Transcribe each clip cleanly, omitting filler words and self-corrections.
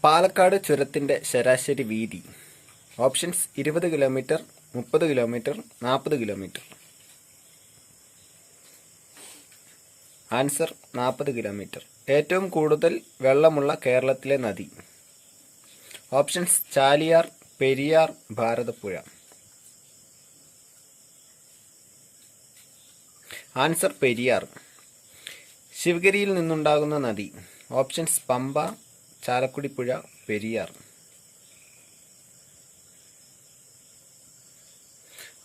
പാലക്കാട് ചുരത്തിൻ്റെ ശരാശരി വീതി. Options: 20 kilometre, 30 kilometre, 40 kilometre. Answer: 40 kilometre. ഏറ്റവും കൂടുതൽ വെള്ളമുള്ള കേരളത്തിലെ നദി. ഓപ്ഷൻസ്: ചാലിയാർ, പെരിയാർ, ഭാരതപ്പുഴ. ആൻസർ: പെരിയാർ. ശിവഗിരിയിൽ നിന്നുണ്ടാകുന്ന നദി. ഓപ്ഷൻസ്: പമ്പ, ചാലക്കുടി പുഴ, പെരിയാർ.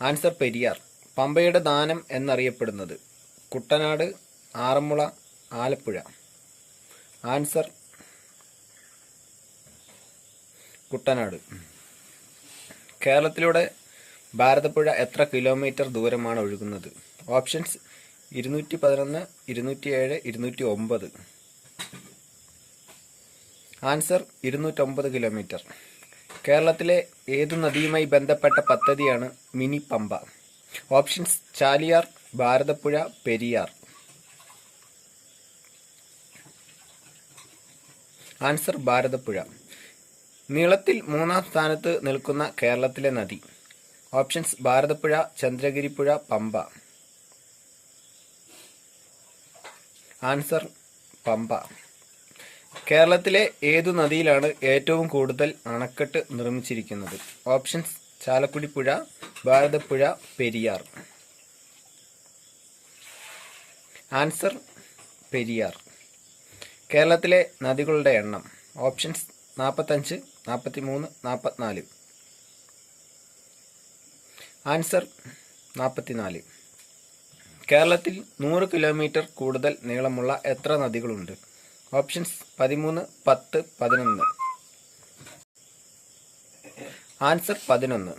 ആൻസർ: പെരിയാർ. പമ്പയുടെ ദാനം എന്നറിയപ്പെടുന്നത്. കുട്ടനാട്, ആറന്മുള, ആലപ്പുഴ. ആൻസർ: കുട്ടനാട്. കേരളത്തിലൂടെ ഭാരതപ്പുഴ എത്ര കിലോമീറ്റർ ദൂരമാണ് ഒഴുകുന്നത്? ഓപ്ഷൻസ്: 211, 207, 209. Answer: 209 kilometre. കേരളത്തിലെ ഏതു നദിയുമായി ബന്ധപ്പെട്ട പദ്ധതിയാണ് mini Pamba? Options: Chaliyar, Bharathappuzha, Periyar. Answer: Bharathappuzha. നീളത്തിൽ 3-ാം സ്ഥാനത്ത് നിൽക്കുന്ന കേരളത്തിലെ നദി. ഓപ്ഷൻസ്: ഭാരതപ്പുഴ, ചന്ദ്രഗിരിപ്പുഴ, പമ്പ. ആൻസർ: പമ്പ. കേരളത്തിലെ ഏതു നദിയിലാണ് ഏറ്റവും കൂടുതൽ അണക്കെട്ട് നിർമ്മിച്ചിരിക്കുന്നത്? ഓപ്ഷൻസ്: ചാലക്കുടി പുഴ, ഭാരതപ്പുഴ, പെരിയാർ. ആൻസർ: പെരിയാർ. കേരളത്തിലെ നദികളുടെ എണ്ണം. ഓപ്ഷൻസ്: 45, 43, 44. ആൻസർ: 44. കേരളത്തിൽ 100 കിലോമീറ്റർ കൂടുതൽ നീളമുള്ള എത്ര നദികളുണ്ട്? ഓപ്ഷൻസ്: 13, 10, 11. ആൻസർ: 11.